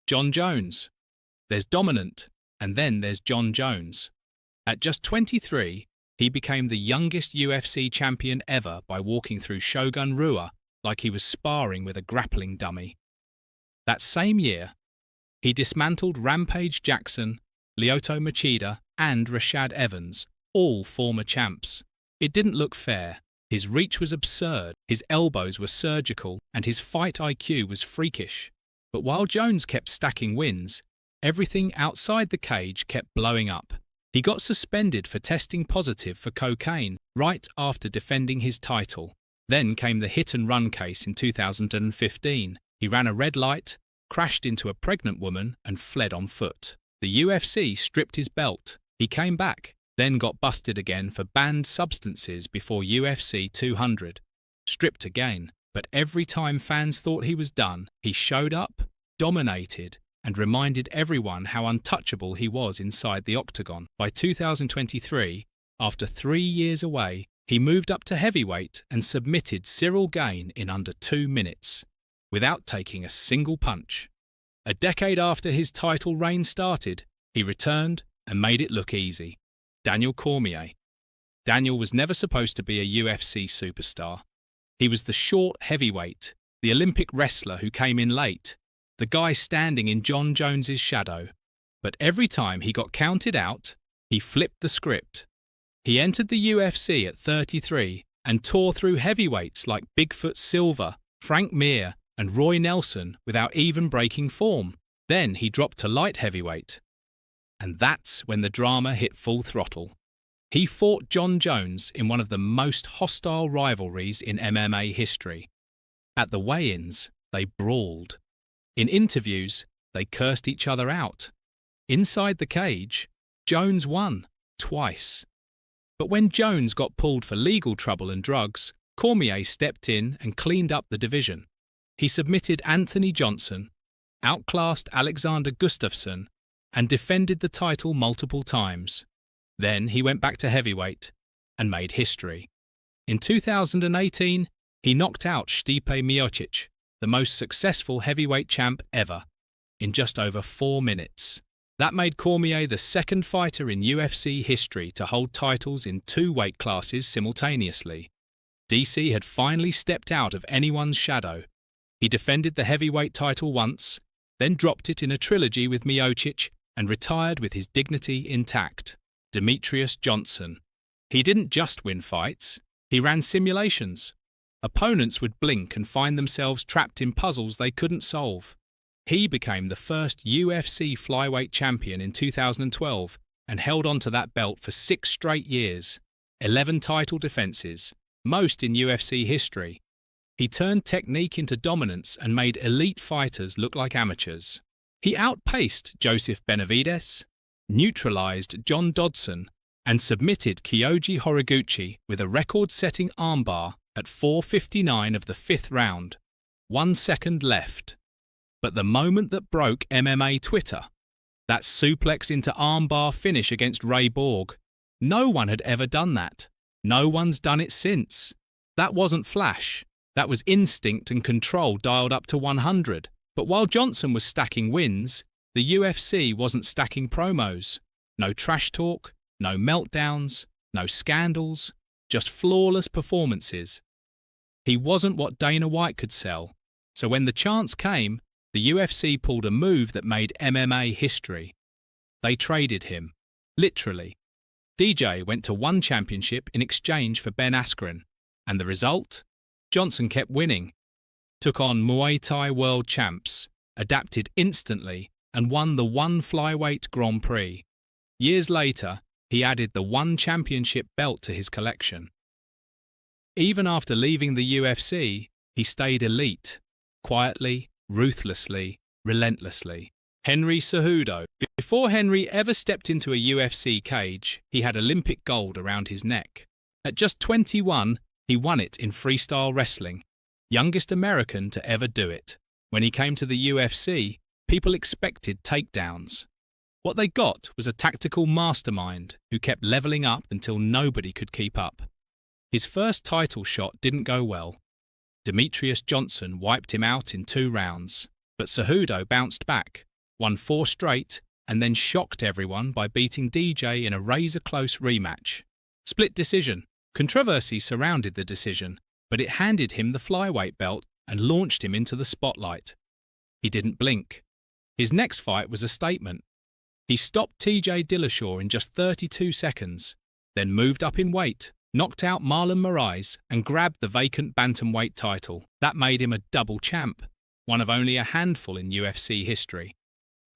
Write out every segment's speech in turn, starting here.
Jon Jones. There's dominant, and then there's Jon Jones. At just 23, he became the youngest UFC champion ever by walking through Shogun Rua like he was sparring with a grappling dummy. That same year, he dismantled Rampage Jackson, Lyoto Machida, and Rashad Evans, all former champs. It didn't look fair. His reach was absurd, his elbows were surgical, and his fight IQ was freakish. But while Jones kept stacking wins, everything outside the cage kept blowing up. He got suspended for testing positive for cocaine right after defending his title. Then came the hit-and-run case in 2015. He ran a red light, crashed into a pregnant woman, and fled on foot. The UFC stripped his belt. He came back, then got busted again for banned substances before UFC 200. Stripped again, but every time fans thought he was done, he showed up, dominated, and reminded everyone how untouchable he was inside the octagon. By 2023, after 3 years away, he moved up to heavyweight and submitted Cyril Gane in under 2 minutes, without taking a single punch. A decade after his title reign started, he returned and made it look easy. Daniel Cormier. Daniel was never supposed to be a UFC superstar. He was the short heavyweight, the Olympic wrestler who came in late, the guy standing in Jon Jones's shadow. But every time he got counted out, he flipped the script. He entered the UFC at 33 and tore through heavyweights like Bigfoot Silva, Frank Mir, and Roy Nelson without even breaking form. Then he dropped to light heavyweight. And that's when the drama hit full throttle. He fought Jon Jones in one of the most hostile rivalries in MMA history. At the weigh-ins, they brawled. In interviews, they cursed each other out. Inside the cage, Jones won, twice. But when Jones got pulled for legal trouble and drugs, Cormier stepped in and cleaned up the division. He submitted Anthony Johnson, outclassed Alexander Gustafsson, and defended the title multiple times. Then he went back to heavyweight and made history. In 2018, he knocked out Stipe Miocic, the most successful heavyweight champ ever, in just over 4 minutes. That made Cormier the second fighter in UFC history to hold titles in 2 weight classes simultaneously. DC had finally stepped out of anyone's shadow. He defended the heavyweight title once, then dropped it in a trilogy with Miocic, and retired with his dignity intact. Demetrious Johnson. He didn't just win fights, he ran simulations. Opponents would blink and find themselves trapped in puzzles they couldn't solve. He became the first UFC flyweight champion in 2012 and held on to that belt for 6 straight years, 11 title defenses, most in UFC history. He turned technique into dominance and made elite fighters look like amateurs. He outpaced Joseph Benavidez, neutralized John Dodson, and submitted Kyoji Horiguchi with a record-setting armbar at 4:59 of the 5th round, 1 second left. But the moment that broke MMA Twitter, that suplex into armbar finish against Ray Borg, no one had ever done that. No one's done it since. That wasn't flash. That was instinct and control dialed up to 100. But while Johnson was stacking wins, the UFC wasn't stacking promos. No trash talk, no meltdowns, no scandals, just flawless performances. He wasn't what Dana White could sell. So when the chance came, the UFC pulled a move that made MMA history. They traded him. Literally. DJ went to 1 championship in exchange for Ben Askren. And the result? Johnson kept winning. Took on Muay Thai world champs, adapted instantly, and won the 1 flyweight Grand Prix. Years later, he added the 1 championship belt to his collection. Even after leaving the UFC, he stayed elite, quietly, ruthlessly, relentlessly. Henry Cejudo. Before Henry ever stepped into a UFC cage, he had Olympic gold around his neck. At just 21, he won it in freestyle wrestling. Youngest American to ever do it. When he came to the UFC, people expected takedowns. What they got was a tactical mastermind who kept leveling up until nobody could keep up. His first title shot didn't go well. Demetrious Johnson wiped him out in 2 rounds, but Cejudo bounced back, won 4 straight, and then shocked everyone by beating DJ in a razor-close rematch. Split decision. Controversy surrounded the decision, but it handed him the flyweight belt and launched him into the spotlight. He didn't blink. His next fight was a statement. He stopped TJ Dillashaw in just 32 seconds, then moved up in weight, knocked out Marlon Moraes, and grabbed the vacant bantamweight title. That made him a double champ, one of only a handful in UFC history.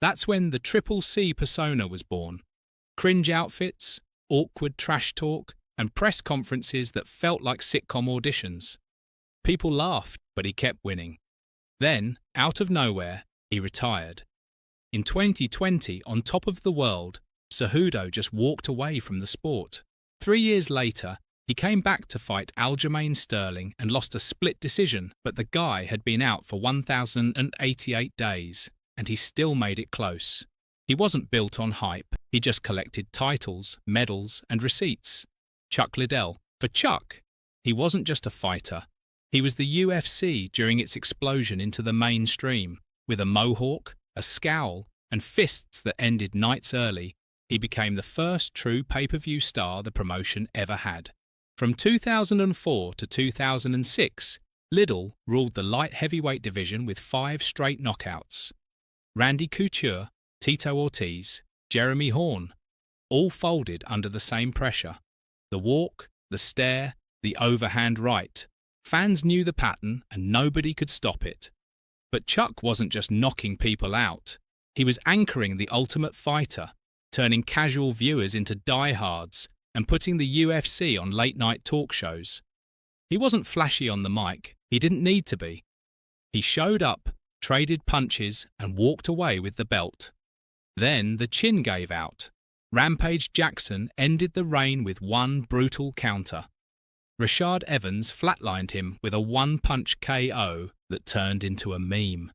That's when the Triple C persona was born. Cringe outfits, awkward trash talk, and press conferences that felt like sitcom auditions. People laughed, but he kept winning. Then, out of nowhere, he retired. In 2020, on top of the world, Cejudo just walked away from the sport. 3 years later, he came back to fight Aljamain Sterling and lost a split decision, but the guy had been out for 1,088 days, and he still made it close. He wasn't built on hype, he just collected titles, medals, and receipts. Chuck Liddell. For Chuck, he wasn't just a fighter. He was the UFC during its explosion into the mainstream. With a mohawk, a scowl, and fists that ended nights early, he became the first true pay-per-view star the promotion ever had. From 2004 to 2006, Liddell ruled the light heavyweight division with 5 straight knockouts. Randy Couture, Tito Ortiz, Jeremy Horn, all folded under the same pressure. The walk, the stare, the overhand right. Fans knew the pattern and nobody could stop it. But Chuck wasn't just knocking people out. He was anchoring the Ultimate Fighter, turning casual viewers into diehards and putting the UFC on late-night talk shows. He wasn't flashy on the mic. He didn't need to be. He showed up, traded punches, and walked away with the belt. Then the chin gave out. Rampage Jackson ended the reign with one brutal counter. Rashad Evans flatlined him with a one-punch KO that turned into a meme.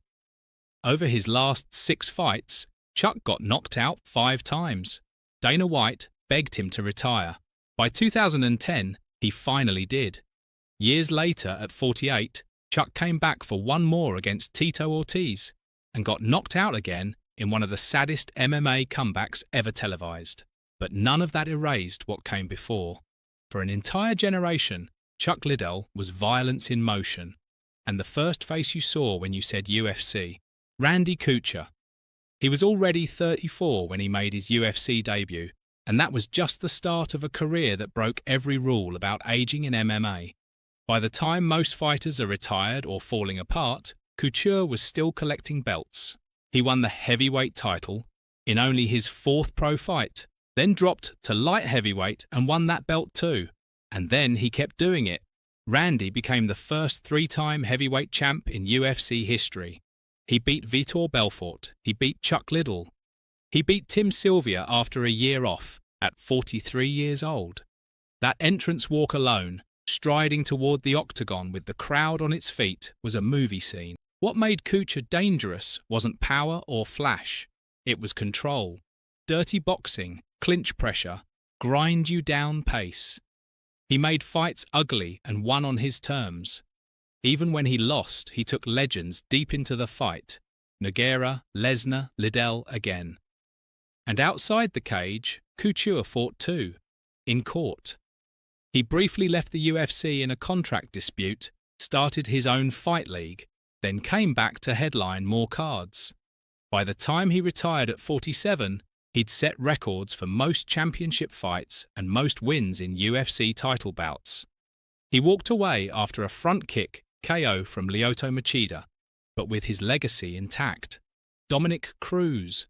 Over his last 6 fights, Chuck got knocked out 5 times. Dana White begged him to retire. By 2010, he finally did. Years later, at 48, Chuck came back for one more against Tito Ortiz and got knocked out again in one of the saddest MMA comebacks ever televised. But none of that erased what came before. For an entire generation, Chuck Liddell was violence in motion, and the first face you saw when you said UFC. Randy Couture. He was already 34 when he made his UFC debut, and that was just the start of a career that broke every rule about aging in MMA. By the time most fighters are retired or falling apart, Couture was still collecting belts. He won the heavyweight title in only his 4th pro fight, then dropped to light heavyweight and won that belt too. And then he kept doing it. Randy became the first 3-time heavyweight champ in UFC history. He beat Vitor Belfort. He beat Chuck Liddell. He beat Tim Sylvia after a year off, at 43 years old. That entrance walk alone, striding toward the octagon with the crowd on its feet, was a movie scene. What made Couture dangerous wasn't power or flash. It was control. Dirty boxing, clinch pressure, grind you down pace. He made fights ugly and won on his terms. Even when he lost, he took legends deep into the fight. Nogueira, Lesnar, Liddell again. And outside the cage, Couture fought too, in court. He briefly left the UFC in a contract dispute, started his own fight league, then came back to headline more cards. By the time he retired at 47, he'd set records for most championship fights and most wins in UFC title bouts. He walked away after a front kick KO from Lyoto Machida, but with his legacy intact. Dominick Cruz.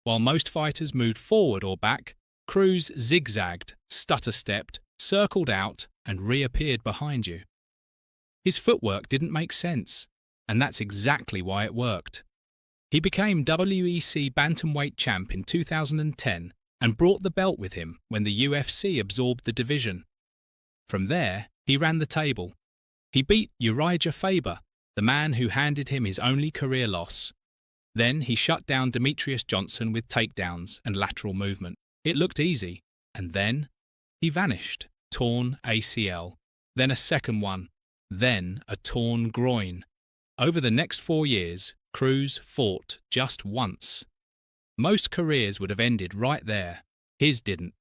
While most fighters moved forward or back, Cruz zigzagged, stutter-stepped, circled out, and reappeared behind you. His footwork didn't make sense, and that's exactly why it worked. He became WEC bantamweight champ in 2010 and brought the belt with him when the UFC absorbed the division. From there, he ran the table. He beat Uriah Faber, the man who handed him his only career loss. Then he shut down Demetrious Johnson with takedowns and lateral movement. It looked easy, and then he vanished. Torn ACL, then a second one, then a torn groin. Over the next 4 years, Cruz fought just once. Most careers would have ended right there. His didn't.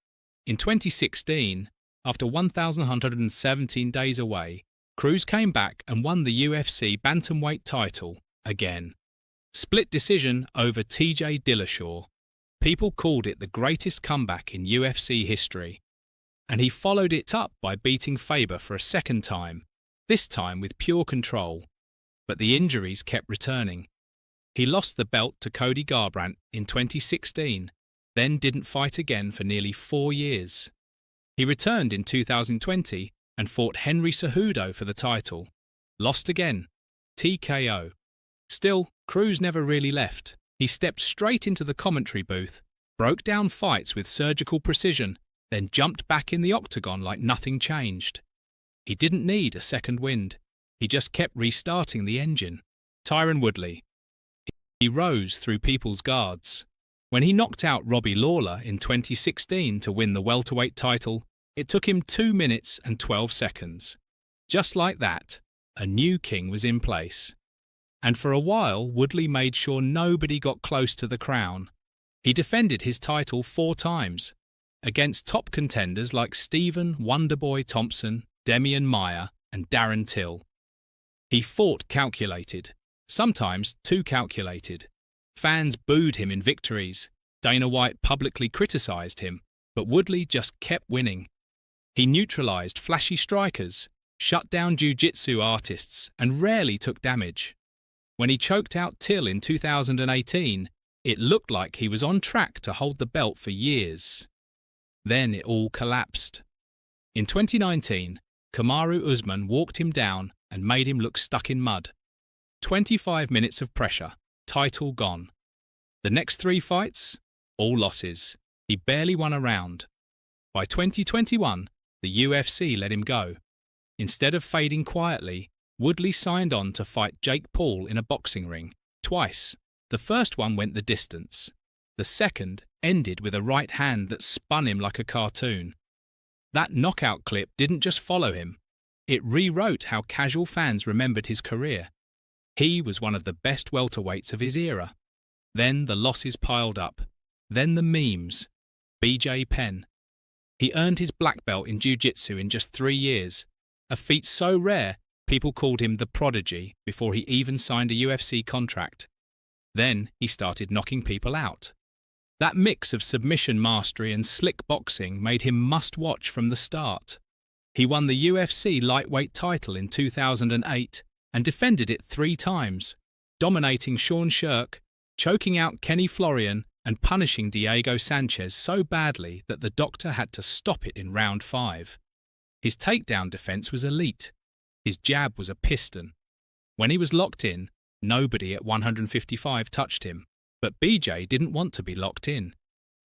In 2016, after 1,117 days away, Cruz came back and won the UFC bantamweight title again. Split decision over TJ Dillashaw. People called it the greatest comeback in UFC history. And he followed it up by beating Faber for a second time, this time with pure control. But the injuries kept returning. He lost the belt to Cody Garbrandt in 2016, then didn't fight again for nearly 4 years. He returned in 2020 and fought Henry Cejudo for the title. Lost again. TKO. Still, Cruz never really left. He stepped straight into the commentary booth, broke down fights with surgical precision, then jumped back in the octagon like nothing changed. He didn't need a second wind. He just kept restarting the engine. Tyron Woodley. He rose through people's guards. When he knocked out Robbie Lawler in 2016 to win the welterweight title, it took him 2 minutes and 12 seconds. Just like that, a new king was in place. And for a while, Woodley made sure nobody got close to the crown. He defended his title 4 times, against top contenders like Stephen Wonderboy Thompson, Demian Maia, and Darren Till. He fought calculated, sometimes too calculated. Fans booed him in victories. Dana White publicly criticised him, but Woodley just kept winning. He neutralised flashy strikers, shut down jiu-jitsu artists, and rarely took damage. When he choked out Till in 2018, it looked like he was on track to hold the belt for years. Then it all collapsed. In 2019, Kamaru Usman walked him down and made him look stuck in mud. 25 minutes of pressure, title gone. The next 3 fights, all losses. He barely won a round. By 2021, the UFC let him go. Instead of fading quietly, Woodley signed on to fight Jake Paul in a boxing ring, twice. The first one went the distance. The second ended with a right hand that spun him like a cartoon. That knockout clip didn't just follow him. It rewrote how casual fans remembered his career. He was one of the best welterweights of his era. Then the losses piled up. Then the memes. BJ Penn. He earned his black belt in jiu-jitsu in just 3 years, a feat so rare people called him the prodigy before he even signed a UFC contract. Then he started knocking people out. That mix of submission mastery and slick boxing made him must-watch from the start. He won the UFC lightweight title in 2008 and defended it 3 times, dominating Sean Shirk, choking out Kenny Florian and punishing Diego Sanchez so badly that the doctor had to stop it in round 5. His takedown defense was elite. His jab was a piston. When he was locked in, nobody at 155 touched him. But BJ didn't want to be locked in.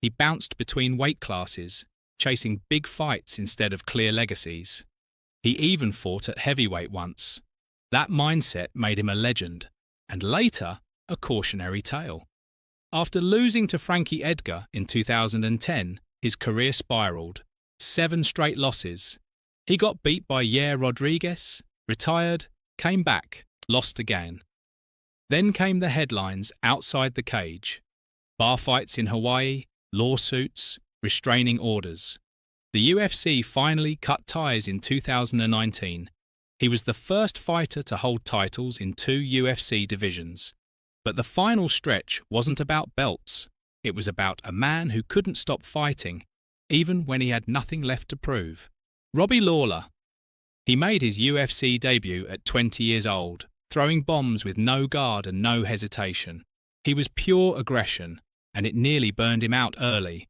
He bounced between weight classes, chasing big fights instead of clear legacies. He even fought at heavyweight once. That mindset made him a legend, and later, a cautionary tale. After losing to Frankie Edgar in 2010, his career spiraled. 7 straight losses. He got beat by Yair Rodriguez, retired, came back, lost again. Then came the headlines outside the cage. Bar fights in Hawaii, lawsuits, restraining orders. The UFC finally cut ties in 2019. He was the first fighter to hold titles in 2 UFC divisions. But the final stretch wasn't about belts. It was about a man who couldn't stop fighting, even when he had nothing left to prove. Robbie Lawler. He made his UFC debut at 20 years old, throwing bombs with no guard and no hesitation. He was pure aggression, and it nearly burned him out early.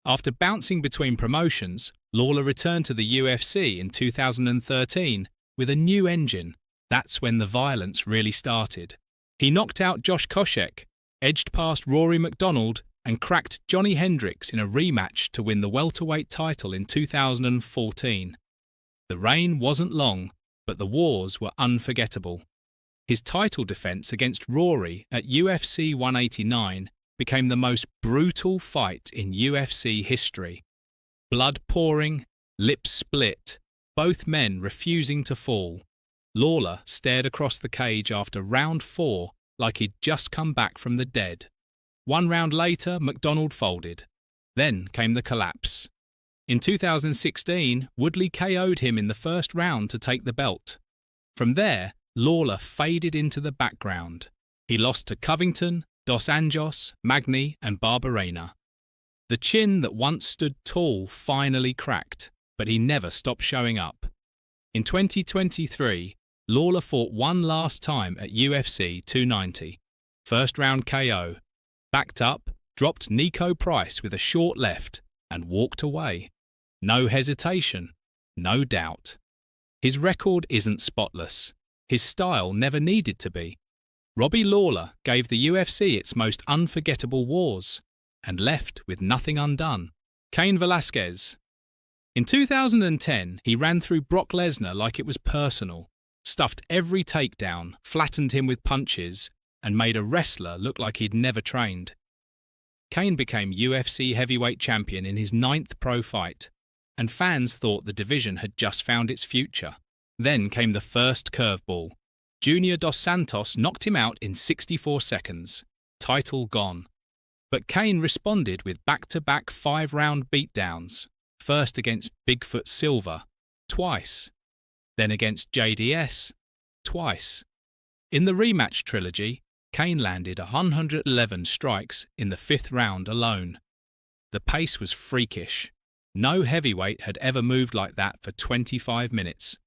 After bouncing between promotions, Lawler returned to the UFC in 2013 with a new engine. That's when the violence really started. He knocked out Josh Koscheck, edged past Rory MacDonald, and cracked Johnny Hendricks in a rematch to win the welterweight title in 2014. The reign wasn't long, but the wars were unforgettable. His title defense against Rory at UFC 189 became the most brutal fight in UFC history. Blood pouring, lips split, both men refusing to fall. Lawler stared across the cage after round 4 like he'd just come back from the dead. 1 round later, McDonald folded. Then came the collapse. In 2016, Woodley KO'd him in the first round to take the belt. From there, Lawler faded into the background. He lost to Covington, Dos Anjos, Magny and Barberena. The chin that once stood tall finally cracked, but he never stopped showing up. In 2023, Lawler fought one last time at UFC 290. First round KO. Backed up, dropped Nico Price with a short left and walked away. No hesitation, no doubt. His record isn't spotless. His style never needed to be. Robbie Lawler gave the UFC its most unforgettable wars and left with nothing undone. Kane Velasquez. In 2010, he ran through Brock Lesnar like it was personal, stuffed every takedown, flattened him with punches, and made a wrestler look like he'd never trained. Kane became UFC heavyweight champion in his 9th pro fight, and fans thought the division had just found its future. Then came the first curveball. Junior Dos Santos knocked him out in 64 seconds. Title gone. But Kane responded with back-to-back 5-round beatdowns, first against Bigfoot Silva, twice, then against JDS, twice. In the rematch trilogy, Kane landed 111 strikes in the 5th round alone. The pace was freakish. No heavyweight had ever moved like that for 25 minutes.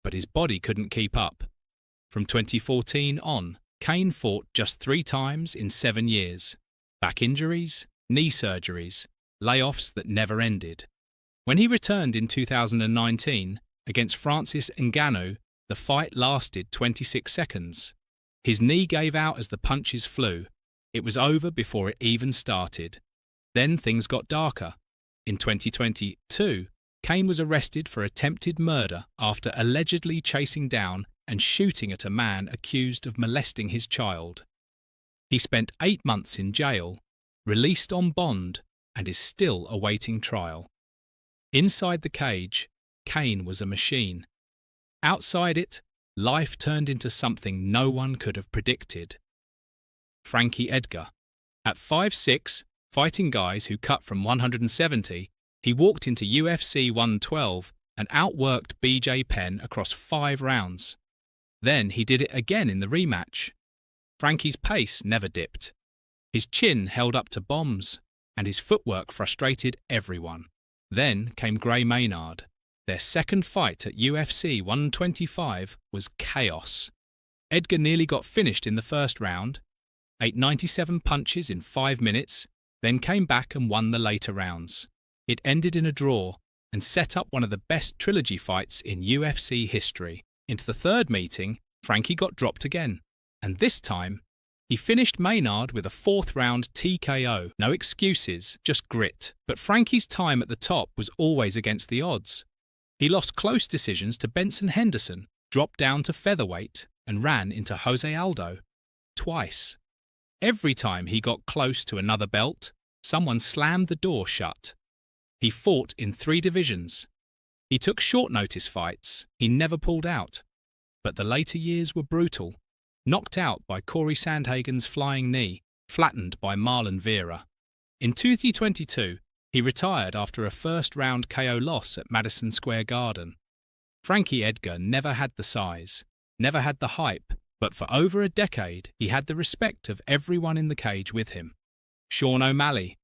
But his body couldn't keep up. From 2014 on, Kane fought just 3 times in 7 years. Back injuries, knee surgeries, layoffs that never ended. When he returned in 2019 against Francis Ngannou, the fight lasted 26 seconds. His knee gave out as the punches flew. It was over before it even started. Then things got darker. In 2022, Kane was arrested for attempted murder after allegedly chasing down and shooting at a man accused of molesting his child. He spent 8 months in jail, released on bond, and is still awaiting trial. Inside the cage, Kane was a machine. Outside it, life turned into something no one could have predicted. Frankie Edgar. At 5'6", fighting guys who cut from 170, he walked into UFC 112 and outworked BJ Penn across 5 rounds. Then he did it again in the rematch. Frankie's pace never dipped. His chin held up to bombs, and his footwork frustrated everyone. Then came Gray Maynard. Their second fight at UFC 125 was chaos. Edgar nearly got finished in the first round, ate 97 punches in 5 minutes, then came back and won the later rounds. It ended in a draw and set up one of the best trilogy fights in UFC history. Into the third meeting, Frankie got dropped again, and this time, he finished Maynard with a 4th round TKO. No excuses, just grit. But Frankie's time at the top was always against the odds. He lost close decisions to Benson Henderson, dropped down to featherweight, and ran into Jose Aldo. Twice. Every time he got close to another belt, someone slammed the door shut. He fought in 3 divisions. He took short-notice fights. He never pulled out. But the later years were brutal. Knocked out by Corey Sandhagen's flying knee, flattened by Marlon Vera. In 2022, he retired after a first-round KO loss at Madison Square Garden. Frankie Edgar never had the size, never had the hype, but for over a decade he had the respect of everyone in the cage with him. Sean O'Malley.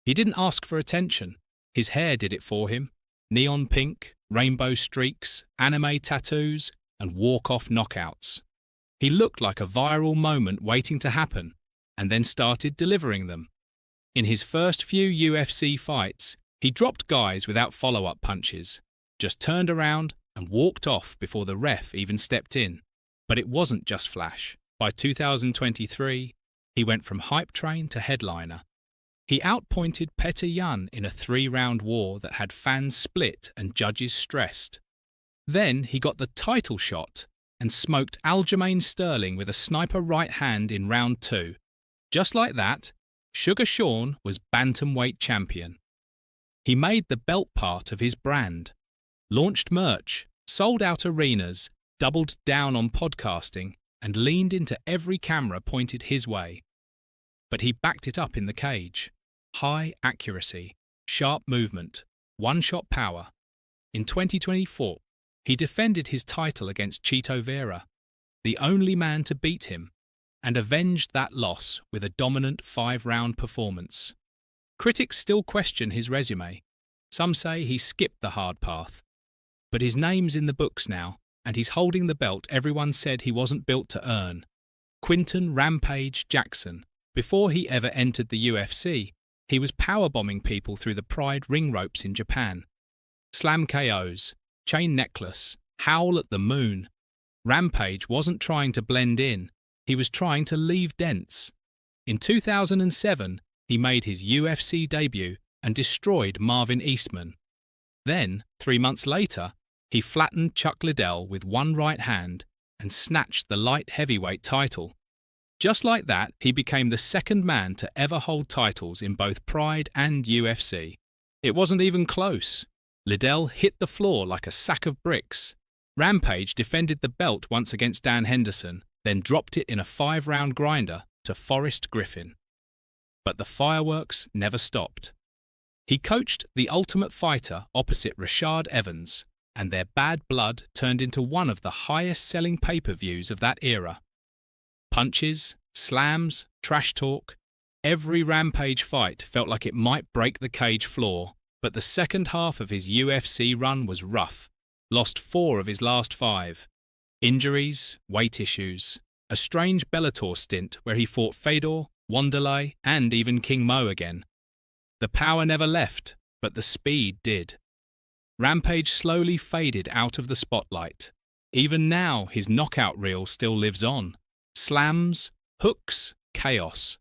He didn't ask for attention. His hair did it for him. Neon pink, rainbow streaks, anime tattoos, and walk-off knockouts. He looked like a viral moment waiting to happen, and then started delivering them. In his first few UFC fights, he dropped guys without follow-up punches, just turned around and walked off before the ref even stepped in. But it wasn't just flash. By 2023, he went from hype train to headliner. He outpointed Petr Yan in a 3-round war that had fans split and judges stressed. Then he got the title shot and smoked Aljamain Sterling with a sniper right hand in round 2. Just like that, Sugar Sean was bantamweight champion. He made the belt part of his brand, launched merch, sold out arenas, doubled down on podcasting, and leaned into every camera pointed his way. But he backed it up in the cage. High accuracy, sharp movement, one-shot power. In 2024, he defended his title against Chito Vera, the only man to beat him, and avenged that loss with a dominant 5-round performance. Critics still question his resume. Some say he skipped the hard path. But his name's in the books now, and he's holding the belt everyone said he wasn't built to earn. Quinton Rampage Jackson. Before he ever entered the UFC, he was powerbombing people through the Pride ring ropes in Japan. Slam KOs, chain necklace, howl at the moon. Rampage wasn't trying to blend in, he was trying to leave dents. In 2007, he made his UFC debut and destroyed Marvin Eastman. Then, 3 months later, he flattened Chuck Liddell with one right hand and snatched the light heavyweight title. Just like that, he became the second man to ever hold titles in both Pride and UFC. It wasn't even close. Liddell hit the floor like a sack of bricks. Rampage defended the belt once against Dan Henderson, then dropped it in a 5-round grinder to Forrest Griffin. But the fireworks never stopped. He coached The Ultimate Fighter opposite Rashad Evans, and their bad blood turned into one of the highest-selling pay-per-views of that era. Punches, slams, trash talk. Every Rampage fight felt like it might break the cage floor, but the second half of his UFC run was rough. Lost 4 of his last 5. Injuries, weight issues. A strange Bellator stint where he fought Fedor, Wanderlei, and even King Mo again. The power never left, but the speed did. Rampage slowly faded out of the spotlight. Even now, his knockout reel still lives on. Slams, hooks, chaos.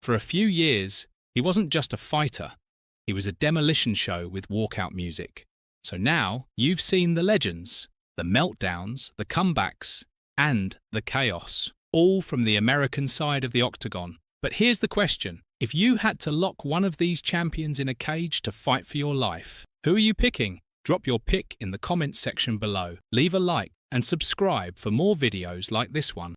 For a few years, he wasn't just a fighter. He was a demolition show with walkout music. So now, you've seen the legends, the meltdowns, the comebacks, and the chaos, all from the American side of the octagon. But here's the question. If you had to lock one of these champions in a cage to fight for your life, who are you picking? Drop your pick in the comments section below. Leave a like and subscribe for more videos like this one.